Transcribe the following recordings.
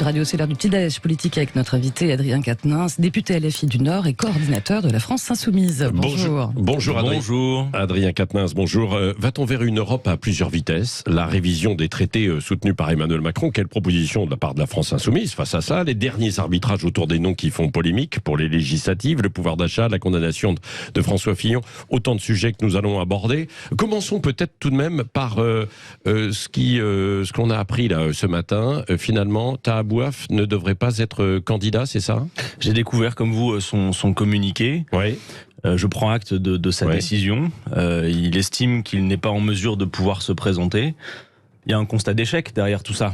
Radio. C'est l'heure du petit déj politique avec notre invité Adrien Quatennens, député LFI du Nord et coordinateur de la France Insoumise. Bonjour. Bonjour Adrien. Bonjour. Adrien Quatennens, bonjour. Va-t-on vers une Europe à plusieurs vitesses? La révision des traités soutenue par Emmanuel Macron, quelle proposition de la part de la France Insoumise face à ça? Les derniers arbitrages autour des noms qui font polémique pour les législatives, le pouvoir d'achat, la condamnation de François Fillon, autant de sujets que nous allons aborder. Commençons peut-être tout de même par ce qu'on a appris là ce matin. Finalement, Taha Bouaf ne devrait pas être candidat, c'est ça? J'ai découvert, comme vous, son communiqué. Oui. Je prends acte de sa décision. Il estime qu'il n'est pas en mesure de pouvoir se présenter. Il y a un constat d'échec derrière tout ça.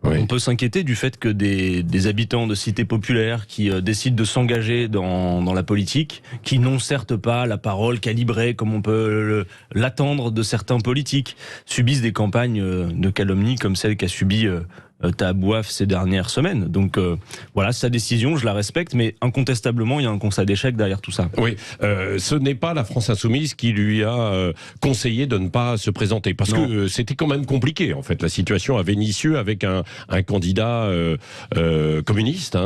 Oui. On peut s'inquiéter du fait que des habitants de cités populaires qui décident de s'engager dans la politique, qui n'ont certes pas la parole calibrée comme on peut l'attendre de certains politiques, subissent des campagnes de calomnie comme celle qu'a subie Taha Bouaf ces dernières semaines. Donc voilà, sa décision, je la respecte, mais incontestablement, il y a un constat d'échec derrière tout ça. Oui, ce n'est pas la France Insoumise qui lui a conseillé de ne pas se présenter, parce que c'était quand même compliqué, en fait, la situation à Vénissieux, avec un candidat communiste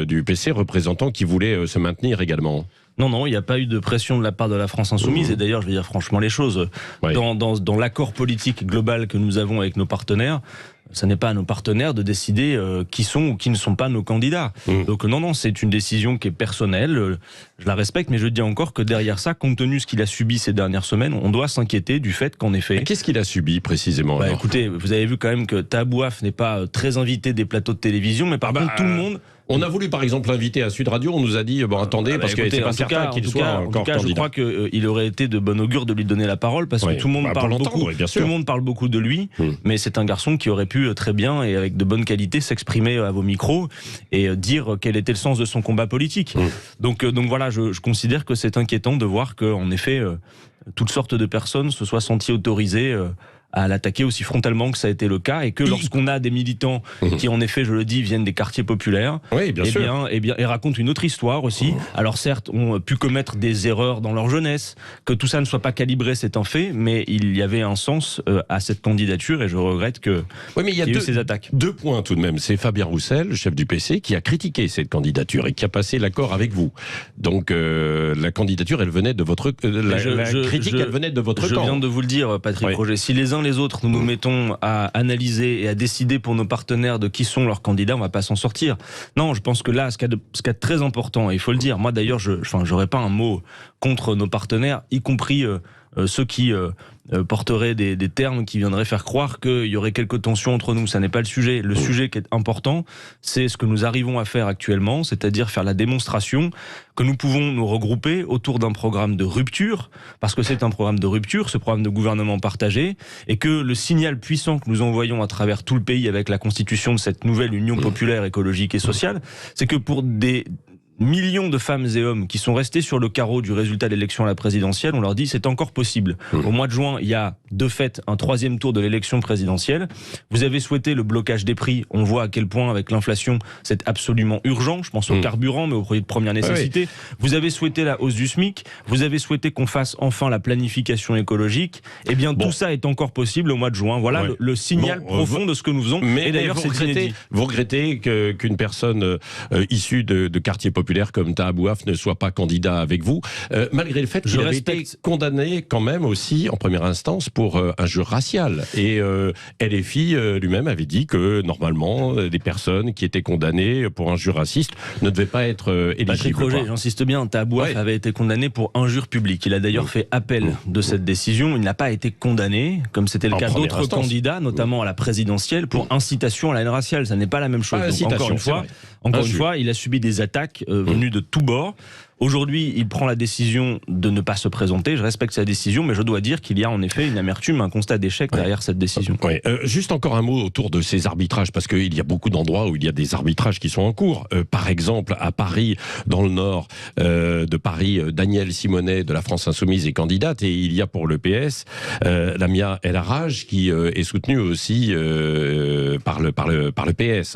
du PC représentant qui voulait se maintenir également. Non, il n'y a pas eu de pression de la part de la France Insoumise. Et d'ailleurs, je vais dire franchement les choses. Oui. Dans l'accord politique global que nous avons avec nos partenaires, ce n'est pas à nos partenaires de décider qui sont ou qui ne sont pas nos candidats. Donc non, c'est une décision qui est personnelle. Je la respecte, mais je dis encore que derrière ça, compte tenu de ce qu'il a subi ces dernières semaines, on doit s'inquiéter du fait qu'en effet... Qu'est-ce qu'il a subi précisément? Écoutez, vous avez vu quand même que Taha Bouaf n'est pas très invité des plateaux de télévision, mais par contre tout le monde... On a voulu par exemple l'inviter à Sud Radio, on nous a dit attendez, parce que c'est pas certain qu'il soit encore candidat. Je crois qu'il aurait été de bon augure de lui donner la parole, parce que tout le monde parle beaucoup. Tout le monde parle beaucoup de lui, mais c'est un garçon qui aurait pu très bien et avec de bonnes qualités s'exprimer à vos micros et dire quel était le sens de son combat politique. Donc voilà, je considère que c'est inquiétant de voir qu'en effet toutes sortes de personnes se soient senties autorisées à l'attaquer aussi frontalement que ça a été le cas, et que lorsqu'on a des militants qui, en effet, je le dis, viennent des quartiers populaires, et racontent une autre histoire aussi. Alors certes, ont pu commettre des erreurs dans leur jeunesse, que tout ça ne soit pas calibré, c'est un fait, mais il y avait un sens à cette candidature, et je regrette qu'il y ait eu ces attaques. Deux points tout de même. C'est Fabien Roussel, le chef du PC, qui a critiqué cette candidature et qui a passé l'accord avec vous. Donc la candidature, elle venait de votre elle venait de votre camp. Je viens de vous le dire, Patrick Roger. Si les uns les autres, nous nous mettons à analyser et à décider pour nos partenaires de qui sont leurs candidats, on ne va pas s'en sortir. Non, je pense que là, ce qu'il y a de très important, et il faut le dire, moi d'ailleurs, je n'aurais pas un mot contre nos partenaires, y compris ceux qui porteraient des termes qui viendraient faire croire qu'il y aurait quelques tensions entre nous. Ça n'est pas le sujet. Le sujet qui est important, c'est ce que nous arrivons à faire actuellement, c'est-à-dire faire la démonstration que nous pouvons nous regrouper autour d'un programme de rupture, parce que c'est un programme de rupture, ce programme de gouvernement partagé, et que le signal puissant que nous envoyons à travers tout le pays avec la constitution de cette nouvelle Union populaire, écologique et sociale, c'est que pour des millions de femmes et hommes qui sont restés sur le carreau du résultat de l'élection à la présidentielle, on leur dit c'est encore possible. Au mois de juin, il y a de fait un troisième tour de l'élection présidentielle. Vous avez souhaité le blocage des prix. On voit à quel point avec l'inflation c'est absolument urgent. Je pense au carburant, mais aux produits de première nécessité. Vous avez souhaité la hausse du SMIC. Vous avez souhaité qu'on fasse enfin la planification écologique. Eh bien tout ça est encore possible au mois de juin. Voilà le signal profond de ce que nous faisons. Et d'ailleurs vous regrettez qu'une personne issue de quartier populaire comme Taha Bouaf ne soit pas candidat avec vous, malgré le fait qu'il avait été condamné quand même aussi en première instance pour injure raciale. Et LFI lui-même avait dit que normalement des personnes qui étaient condamnées pour injure raciste ne devaient pas être éligibles. Patrick Roger, j'insiste bien, Taha Bouaf avait été condamné pour injure publique. Il a d'ailleurs fait appel de cette décision. Il n'a pas été condamné, comme c'était le cas d'autres candidats, notamment à la présidentielle, pour incitation à la haine raciale. Ça n'est pas la même chose. Donc, encore une fois, il a subi des attaques venues de tous bords. Aujourd'hui, il prend la décision de ne pas se présenter. Je respecte sa décision, mais je dois dire qu'il y a en effet une amertume, un constat d'échec derrière cette décision. Juste encore un mot autour de ces arbitrages, parce qu'il y a beaucoup d'endroits où il y a des arbitrages qui sont en cours. Par exemple, à Paris, dans le nord de Paris, Danielle Simonet de la France Insoumise est candidate, et il y a pour le PS Lamia El Harraj qui est soutenue aussi par le PS,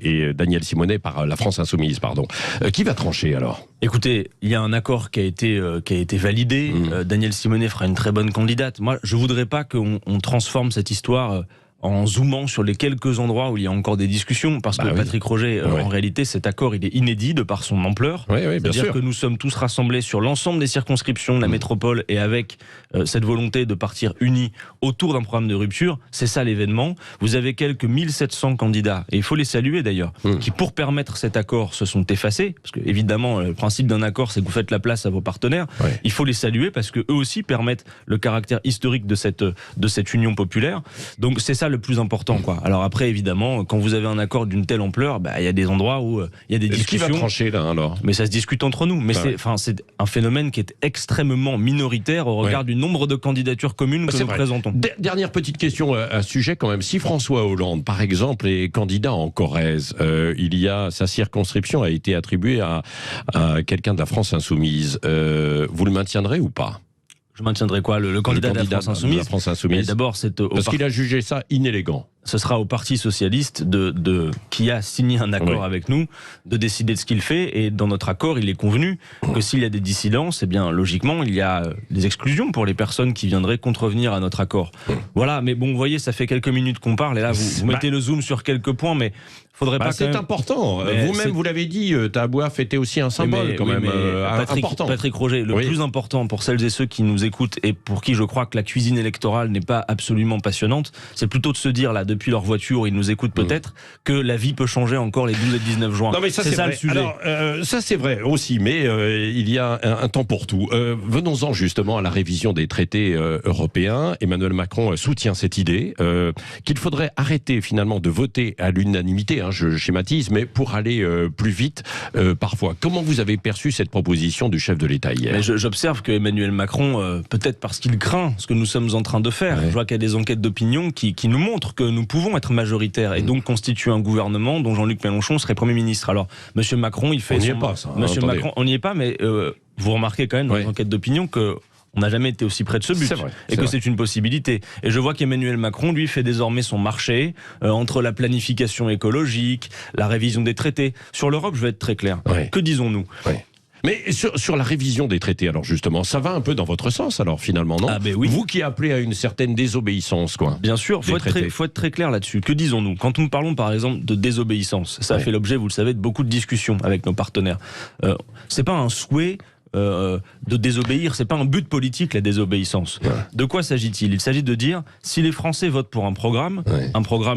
et Danielle Simonet par la France Insoumise, pardon. Qui va trancher alors ? Écoutez, il y a un accord qui a été validé. Danielle Simonet fera une très bonne candidate. Moi, je voudrais pas qu'on transforme cette histoire en zoomant sur les quelques endroits où il y a encore des discussions, parce que Patrick Roger, en réalité, cet accord, il est inédit de par son ampleur. C'est-à-dire que nous sommes tous rassemblés sur l'ensemble des circonscriptions de la métropole et avec cette volonté de partir unis autour d'un programme de rupture. C'est ça l'événement. Vous avez quelques 1700 candidats, et il faut les saluer d'ailleurs, qui pour permettre cet accord se sont effacés, parce que évidemment, le principe d'un accord, c'est que vous faites la place à vos partenaires. Il faut les saluer parce que eux aussi permettent le caractère historique de cette union populaire. Donc c'est ça le plus important, quoi. Alors après, évidemment, quand vous avez un accord d'une telle ampleur, il y a des endroits où il y a des discussions. Qui va trancher là alors ? Mais ça se discute entre nous. Mais c'est un phénomène qui est extrêmement minoritaire au regard du nombre de candidatures communes que nous présentons. Dernière petite question à ce sujet quand même. Si François Hollande, par exemple, est candidat en Corrèze, sa circonscription a été attribuée à quelqu'un de la France Insoumise. Vous le maintiendrez ou pas ? Je maintiendrai quoi, le candidat de la France Insoumise. D'abord, parce qu'il a jugé ça inélégant. Ce sera au Parti Socialiste qui a signé un accord avec nous de décider de ce qu'il fait, et dans notre accord il est convenu que s'il y a des dissidences, eh bien logiquement il y a des exclusions pour les personnes qui viendraient contrevenir à notre accord. Voilà, mais bon, vous voyez, ça fait quelques minutes qu'on parle et là vous mettez le zoom sur quelques points, mais faudrait pas. C'est important. Vous-même vous l'avez dit, Tabouaf était aussi un symbole important. Patrick Roger, le plus important pour celles et ceux qui nous écoutent et pour qui je crois que la cuisine électorale n'est pas absolument passionnante, c'est plutôt de se dire là, depuis leur voiture, ils nous écoutent peut-être, que la vie peut changer encore les 12 et 19 juin. Non mais ça, c'est ça le sujet. Alors, ça c'est vrai aussi, mais il y a un temps pour tout. Venons-en justement à la révision des traités européens. Emmanuel Macron soutient cette idée qu'il faudrait arrêter finalement de voter à l'unanimité, je schématise, mais pour aller plus vite parfois. Comment vous avez perçu cette proposition du chef de l'État hier ? J'observe que Emmanuel Macron, peut-être parce qu'il craint ce que nous sommes en train de faire, je vois qu'il y a des enquêtes d'opinion qui nous montrent que nous pouvons être majoritaires et donc constituer un gouvernement dont Jean-Luc Mélenchon serait Premier ministre. Alors, Monsieur Macron, il fait... On n'y est pas, ça. Monsieur Macron, on n'y est pas, mais vous remarquez quand même dans les enquêtes d'opinion que on n'a jamais été aussi près de ce but, et que c'est une possibilité. Et je vois qu'Emmanuel Macron, lui, fait désormais son marché entre la planification écologique, la révision des traités. Sur l'Europe, je vais être très clair. Que disons-nous ? Mais sur la révision des traités, alors justement, ça va un peu dans votre sens, alors finalement, non ? Vous qui appelez à une certaine désobéissance, quoi. Bien sûr, faut être très clair là-dessus. Que disons-nous ? Quand nous parlons, par exemple, de désobéissance, ça a fait l'objet, vous le savez, de beaucoup de discussions avec nos partenaires. C'est pas un souhait de désobéir, c'est pas un but politique, la désobéissance. De quoi s'agit-il ? Il s'agit de dire, si les Français votent pour un programme,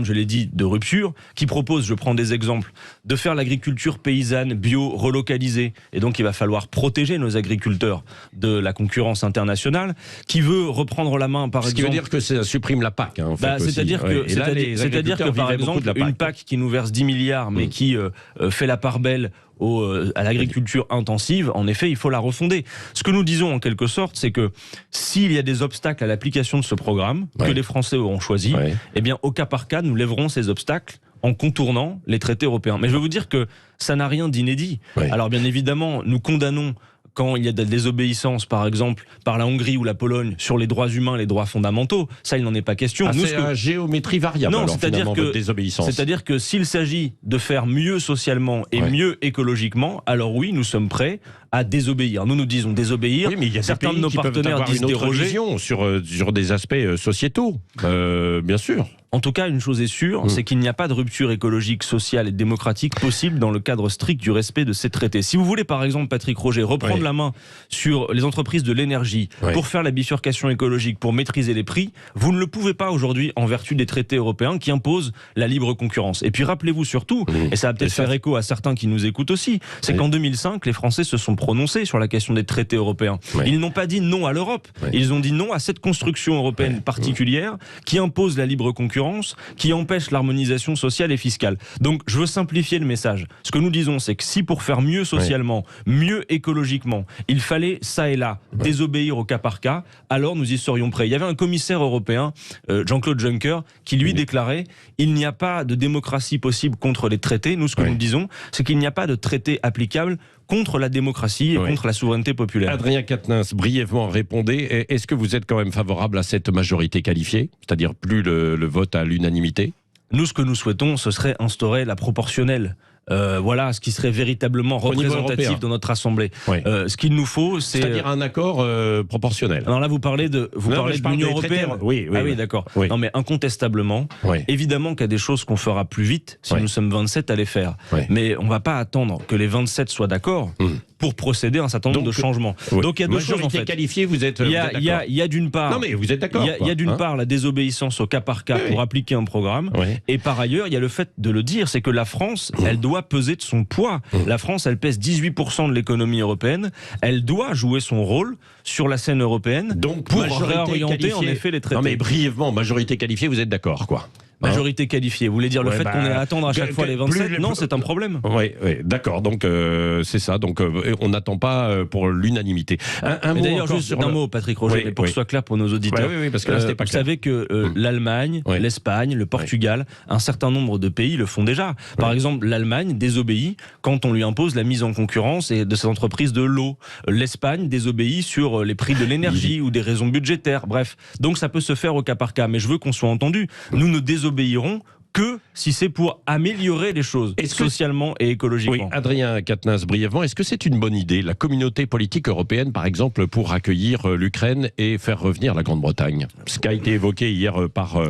je l'ai dit, de rupture, qui propose, je prends des exemples, de faire l'agriculture paysanne, bio, relocalisée, et donc il va falloir protéger nos agriculteurs de la concurrence internationale, qui veut reprendre la main, par exemple... Ce qui veut dire que ça supprime la PAC, en fait, c'est-à-dire que, par exemple, une PAC qui nous verse 10 milliards, mais qui fait la part belle à l'agriculture intensive, en effet, il faut la refonder. Ce que nous disons en quelque sorte, c'est que s'il y a des obstacles à l'application de ce programme, que les Français auront choisi, eh bien, au cas par cas, nous lèverons ces obstacles en contournant les traités européens. Mais je veux vous dire que ça n'a rien d'inédit. Alors bien évidemment, nous condamnons quand il y a de la désobéissance, par exemple, par la Hongrie ou la Pologne, sur les droits humains, les droits fondamentaux, ça, il n'en est pas question. C'est à géométrie variable, non, alors, finalement, votre désobéissance. C'est-à-dire que s'il s'agit de faire mieux socialement et mieux écologiquement, alors oui, nous sommes prêts à désobéir. Nous disons désobéir. Oui, mais il y a certains de nos partenaires disent déroger sur des aspects sociétaux, bien sûr. En tout cas, une chose est sûre, c'est qu'il n'y a pas de rupture écologique, sociale et démocratique possible dans le cadre strict du respect de ces traités. Si vous voulez, par exemple, Patrick Roger, reprendre la main sur les entreprises de l'énergie pour faire la bifurcation écologique, pour maîtriser les prix, vous ne le pouvez pas aujourd'hui en vertu des traités européens qui imposent la libre concurrence. Et puis rappelez-vous surtout, et ça va peut-être faire écho à certains qui nous écoutent aussi, c'est qu'en 2005, les Français se sont prononcés sur la question des traités européens. Ils n'ont pas dit non à l'Europe, ils ont dit non à cette construction européenne particulière qui impose la libre concurrence, qui empêche l'harmonisation sociale et fiscale. Donc je veux simplifier le message. Ce que nous disons, c'est que si pour faire mieux socialement, mieux écologiquement, il fallait ça et là désobéir au cas par cas, alors nous y serions prêts. Il y avait un commissaire européen, Jean-Claude Juncker, qui lui déclarait « Il n'y a pas de démocratie possible contre les traités ». Nous, ce que nous disons, c'est qu'il n'y a pas de traité applicable contre la démocratie et contre la souveraineté populaire. Adrien Quatennens, brièvement répondez, est-ce que vous êtes quand même favorable à cette majorité qualifiée, c'est-à-dire plus le vote à l'unanimité ? Nous, ce que nous souhaitons, ce serait instaurer la proportionnelle. voilà ce qui serait véritablement représentatif dans notre Assemblée. Oui. Ce qu'il nous faut, c'est-à-dire un accord proportionnel. Alors là, vous parlez de l'Union européenne. Oui, d'accord. Oui. Non, mais incontestablement, évidemment qu'il y a des choses qu'on fera plus vite si nous sommes 27 à les faire. Mais on ne va pas attendre que les 27 soient d'accord pour procéder à un certain nombre de changements. Donc il y a deux choses en fait. Qualifiée, vous êtes. Il y a d'une part. Non, mais vous êtes d'accord. Il y a d'une part la désobéissance au cas par cas pour appliquer un programme, et par ailleurs il y a le fait de le dire, c'est que la France, elle doit peser de son poids. La France, elle pèse 18% de l'économie européenne. Elle doit jouer son rôle sur la scène européenne. Donc pour réorienter en effet les traités. Non mais brièvement, majorité qualifiée, vous êtes d'accord quoi? Majorité qualifiée. Vous voulez dire le fait qu'on ait à attendre à chaque fois les 27 ? Non, c'est un problème. Oui, d'accord. Donc, c'est ça. Donc, on n'attend pas pour l'unanimité. Un mot d'ailleurs, encore juste un mot, Patrick Roger, mais pour que ce soit clair pour nos auditeurs. Oui, parce que là, c'était pas clair. Vous savez que l'Allemagne, l'Espagne, le Portugal, un certain nombre de pays le font déjà. Par exemple, l'Allemagne désobéit quand on lui impose la mise en concurrence et de ses entreprises de l'eau. L'Espagne désobéit sur les prix de l'énergie ou des raisons budgétaires. Bref, donc ça peut se faire au cas par cas. Mais je veux qu'on soit entendu. Nous ne désobéiront que si c'est pour améliorer les choses socialement et écologiquement. Oui, Adrien Quatennens, brièvement, est-ce que c'est une bonne idée, la communauté politique européenne, par exemple, pour accueillir l'Ukraine et faire revenir la Grande-Bretagne? Ce qui a été évoqué hier par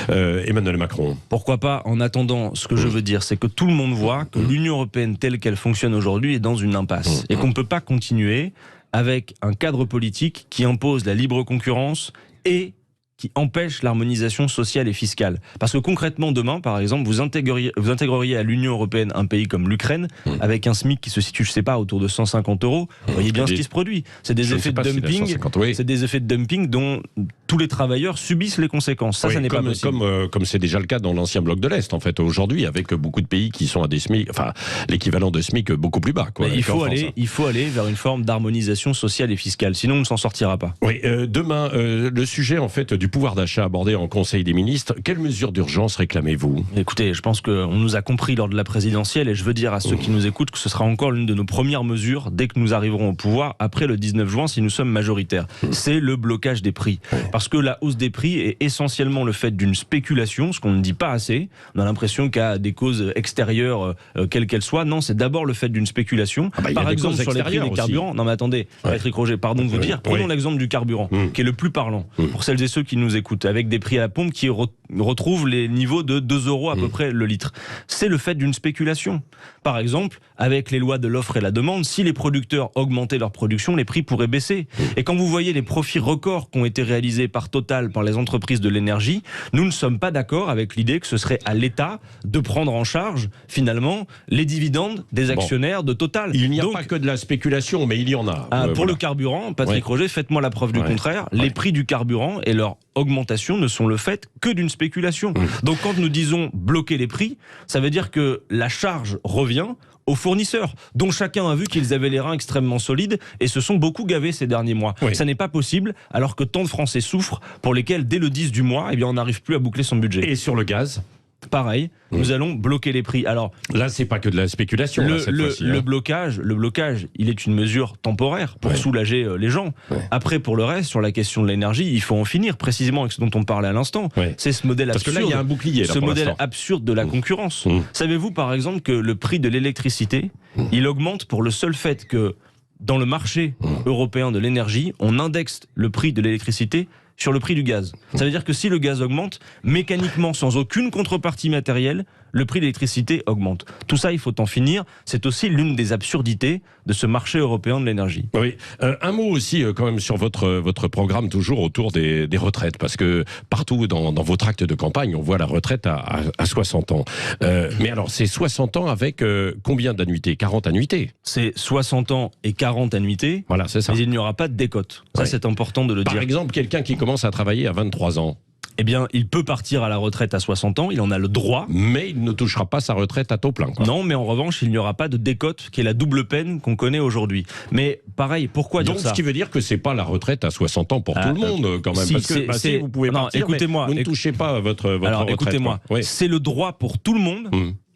Emmanuel Macron. Pourquoi pas? En attendant, ce que je veux dire, c'est que tout le monde voit que l'Union européenne telle qu'elle fonctionne aujourd'hui est dans une impasse. Et qu'on ne peut pas continuer avec un cadre politique qui impose la libre concurrence et qui empêche l'harmonisation sociale et fiscale. Parce que concrètement, demain, par exemple, vous intégreriez à l'Union européenne un pays comme l'Ukraine, avec un SMIC qui se situe, je ne sais pas, autour de 150 €. Vous voyez bien ce qui se produit. C'est des effets de dumping. C'est des effets de dumping dont tous les travailleurs subissent les conséquences. Ça n'est pas possible. Comme c'est déjà le cas dans l'ancien bloc de l'Est, en fait, aujourd'hui, avec beaucoup de pays qui sont à des SMIC, enfin, l'équivalent de SMIC beaucoup plus bas. Quoi, il faut aller vers une forme d'harmonisation sociale et fiscale. Sinon, on ne s'en sortira pas. Oui, demain, le sujet, en fait, du pouvoir d'achat abordé en Conseil des ministres, quelles mesures d'urgence réclamez-vous? Écoutez, je pense qu'on nous a compris lors de la présidentielle et je veux dire à ceux qui nous écoutent que ce sera encore l'une de nos premières mesures dès que nous arriverons au pouvoir après le 19 juin si nous sommes majoritaires. C'est le blocage des prix. Parce que la hausse des prix est essentiellement le fait d'une spéculation, ce qu'on ne dit pas assez. On a l'impression qu'il y a des causes extérieures, quelles qu'elles soient. Non, c'est d'abord le fait d'une spéculation. Par exemple, sur les prix des carburants. Non mais attendez, Patrick Roger, pardon de vous dire, prenons l'exemple du carburant, qui est le plus parlant pour celles et ceux qui nous écoutent, avec des prix à la pompe qui retrouvent les niveaux de 2 € à peu près le litre. C'est le fait d'une spéculation. Par exemple, avec les lois de l'offre et la demande, si les producteurs augmentaient leur production, les prix pourraient baisser. Et quand vous voyez les profits records qui ont été réalisés par Total, par les entreprises de l'énergie, nous ne sommes pas d'accord avec l'idée que ce serait à l'État de prendre en charge, finalement, les dividendes des actionnaires de Total. Il n'y a pas que de la spéculation, mais il y en a. Pour le carburant, Patrick Roger, faites-moi la preuve du contraire. Les prix du carburant et leur augmentation ne sont le fait que d'une spéculation. Donc quand nous disons bloquer les prix, ça veut dire que la charge revient aux fournisseurs, dont chacun a vu qu'ils avaient les reins extrêmement solides et se sont beaucoup gavés ces derniers mois. Ça n'est pas possible, alors que tant de Français souffrent, pour lesquels, dès le 10 du mois, on n'arrive plus à boucler son budget. Et sur le gaz ? Pareil, nous allons bloquer les prix. Alors là, c'est pas que de la spéculation. Le blocage, il est une mesure temporaire pour soulager les gens. Après, pour le reste, sur la question de l'énergie, il faut en finir précisément avec ce dont on parlait à l'instant. C'est ce modèle absurde. Parce que là, il y a un bouclier. Ce modèle absurde de la concurrence. Savez-vous, par exemple, que le prix de l'électricité, il augmente pour le seul fait que dans le marché européen de l'énergie, on indexe le prix de l'électricité sur le prix du gaz. Ça veut dire que si le gaz augmente, mécaniquement, sans aucune contrepartie matérielle, le prix de l'électricité augmente. Tout ça, il faut en finir. C'est aussi l'une des absurdités de ce marché européen de l'énergie. Oui. Un mot aussi, quand même, sur votre programme, toujours autour des retraites, parce que partout dans votre acte de campagne, on voit la retraite à 60 ans. Mais alors, c'est 60 ans avec combien d'annuités? 40 annuités? C'est 60 ans et 40 annuités. Voilà, c'est ça. Mais il n'y aura pas de décote. Ça, c'est important de le dire. Par exemple, quelqu'un qui commence à travailler à 23 ans. Eh bien, il peut partir à la retraite à 60 ans, il en a le droit. Mais il ne touchera pas sa retraite à taux plein, quoi. Non, mais en revanche, il n'y aura pas de décote, qui est la double peine qu'on connaît aujourd'hui. Mais pareil, pourquoi dire ça? Donc, ce qui veut dire que c'est pas la retraite à 60 ans pour tout le monde, quand même. Si, parce que si vous pouvez partir, mais vous ne touchez pas votre alors, retraite. Écoutez-moi, c'est le droit pour tout le monde.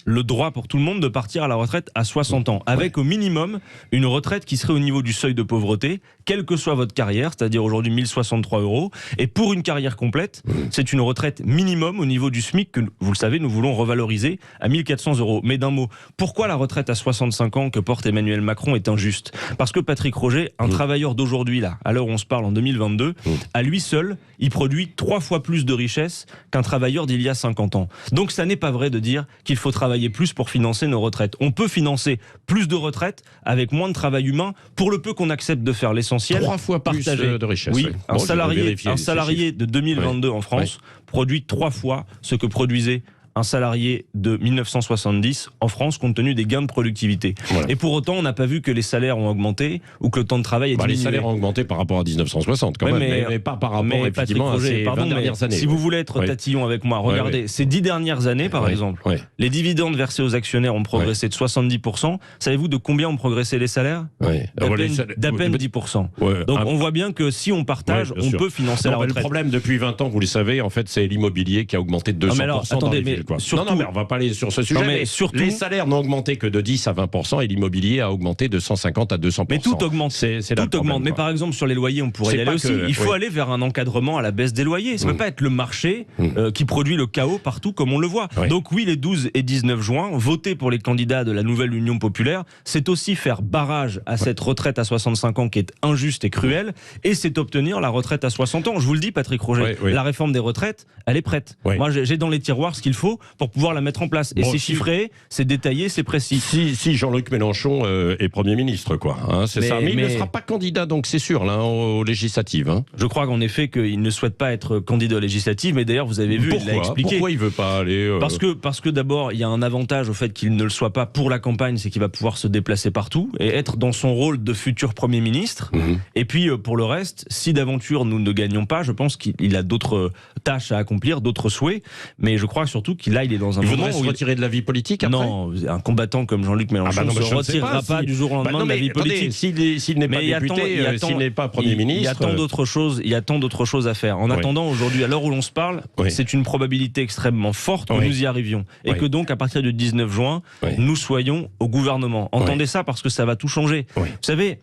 le droit pour tout le monde de partir à la retraite à 60 ans, avec au minimum une retraite qui serait au niveau du seuil de pauvreté, quelle que soit votre carrière, c'est-à-dire aujourd'hui 1063 €. Et pour une carrière complète, c'est une retraite minimum au niveau du SMIC que, vous le savez, nous voulons revaloriser à 1400 €. Mais d'un mot, pourquoi la retraite à 65 ans que porte Emmanuel Macron est injuste? Parce que Patrick Roger, un travailleur d'aujourd'hui, là, à l'heure où on se parle en 2022, à lui seul, il produit 3 fois plus de richesse qu'un travailleur d'il y a 50 ans. Donc ça n'est pas vrai de dire qu'il faut travailler plus pour financer nos retraites. On peut financer plus de retraites avec moins de travail humain, pour le peu qu'on accepte de faire l'essentiel. 3 fois plus partager. De richesse. Oui, Oui. un salarié de 2022 en France produit 3 fois ce que produisait un salarié de 1970 en France, compte tenu des gains de productivité. Voilà. Et pour autant, on n'a pas vu que les salaires ont augmenté ou que le temps de travail est diminué. Les salaires ont augmenté par rapport à 1960 quand même, mais pas par rapport effectivement à ces 20 dernières années. Si vous voulez être tatillon avec moi, regardez, ces 10 dernières années par exemple, les dividendes versés aux actionnaires ont progressé de 70%. Savez-vous de combien ont progressé les salaires? D'à peine 10%. Donc on voit bien que si on partage, on peut financer la retraite. Le problème depuis 20 ans, vous le savez, en fait, c'est l'immobilier qui a augmenté de 200% dans les villes. Surtout, non, mais on va pas aller sur ce sujet. Mais surtout, les salaires n'ont augmenté que de 10 à 20% et l'immobilier a augmenté de 150 à 200%. Mais tout augmente. Tout augmente. Mais par exemple, sur les loyers, on pourrait y aller aussi. Il faut aller vers un encadrement à la baisse des loyers. Ça ne peut pas être le marché qui produit le chaos partout comme on le voit. Donc oui, les 12 et 19 juin, voter pour les candidats de la nouvelle Union populaire, c'est aussi faire barrage à cette retraite à 65 ans qui est injuste et cruelle, et c'est obtenir la retraite à 60 ans. Je vous le dis, Patrick Roger, la réforme des retraites, elle est prête. Moi, j'ai dans les tiroirs ce qu'il faut pour pouvoir la mettre en place. Et c'est chiffré, c'est détaillé, c'est précis. Si Jean-Luc Mélenchon est Premier ministre, quoi. Hein, c'est ça. Mais il ne sera pas candidat, donc c'est sûr, là, aux législatives. Hein. Je crois qu'en effet, qu'il ne souhaite pas être candidat aux législatives, mais d'ailleurs, vous avez vu, il l'a expliqué. Pourquoi il ne veut pas aller Parce que d'abord, il y a un avantage au fait qu'il ne le soit pas pour la campagne, c'est qu'il va pouvoir se déplacer partout et être dans son rôle de futur Premier ministre. Et puis, pour le reste, si d'aventure nous ne gagnons pas, je pense qu'il a d'autres tâches à accomplir, d'autres souhaits, mais je crois surtout qu'il est dans un moment où se retirer de la vie politique après? Non, un combattant comme Jean-Luc Mélenchon ne se retirera pas du jour au lendemain de la vie politique. S'il n'est pas député, s'il n'est pas Premier ministre... Il y a tant d'autres choses à faire. En attendant, aujourd'hui, à l'heure où l'on se parle, c'est une probabilité extrêmement forte que nous y arrivions. Et que donc, à partir du 19 juin, nous soyons au gouvernement. Entendez ça parce que ça va tout changer. Vous savez...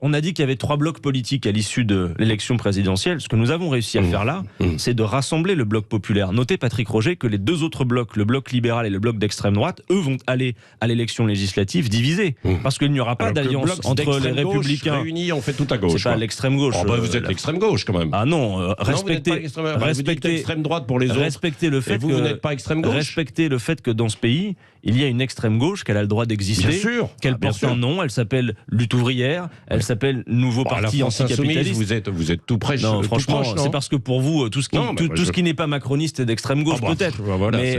on a dit qu'il y avait 3 blocs politiques à l'issue de l'élection présidentielle. Ce que nous avons réussi à faire là, c'est de rassembler le bloc populaire. Notez, Patrick Roger, que les 2 autres blocs, le bloc libéral et le bloc d'extrême droite, eux vont aller à l'élection législative divisés. Parce qu'il n'y aura pas d'alliance entre les républicains. Réunis, on fait tout à gauche. C'est pas l'extrême gauche. Vous êtes l'extrême gauche quand même. Ah non, respectez l'extrême droite pour les autres. Respectez le fait que vous n'êtes pas extrême gauche. Respectez le fait que dans ce pays, il y a une extrême gauche, qu'elle a le droit d'exister, qu'elle porte un nom, elle s'appelle Lutte ouvrière, elle s'appelle Nouveau Parti anticapitaliste. Vous êtes tout près. Non, franchement, c'est parce que pour vous, tout ce qui n'est pas macroniste est d'extrême gauche, peut-être.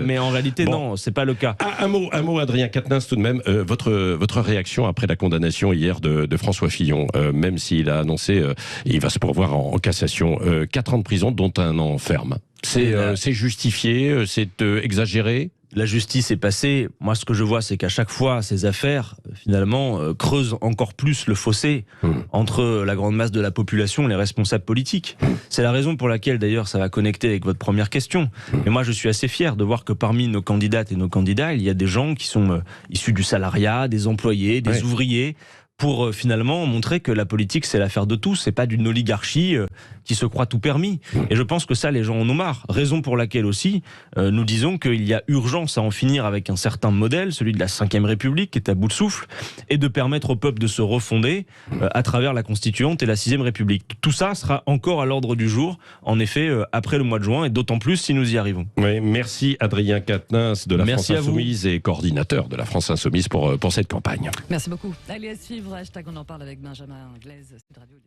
Mais en réalité, non, c'est pas le cas. Un mot, Adrien Quatennens, tout de même. Votre réaction après la condamnation hier de François Fillon, même s'il a annoncé, il va se pourvoir en cassation, 4 ans de prison, dont 1 an ferme. C'est justifié, c'est exagéré? La justice est passée. Moi, ce que je vois, c'est qu'à chaque fois, ces affaires, finalement, creusent encore plus le fossé entre la grande masse de la population et les responsables politiques. C'est la raison pour laquelle, d'ailleurs, ça va connecter avec votre première question. Mais moi, je suis assez fier de voir que parmi nos candidates et nos candidats, il y a des gens qui sont issus du salariat, des employés, des ouvriers, pour finalement montrer que la politique, c'est l'affaire de tous, c'est pas d'une oligarchie qui se croit tout permis. Et je pense que ça, les gens en ont marre. Raison pour laquelle aussi, nous disons qu'il y a urgence à en finir avec un certain modèle, celui de la 5e République, qui est à bout de souffle, et de permettre au peuple de se refonder à travers la Constituante et la 6e République. Tout ça sera encore à l'ordre du jour, en effet, après le mois de juin, et d'autant plus si nous y arrivons. Oui, merci Adrien Quatennens de la France Insoumise et coordinateur de la France Insoumise pour cette campagne. Merci beaucoup. Allez, à suivre, hashtag on en parle avec Benjamin Glaise, Sud Radio.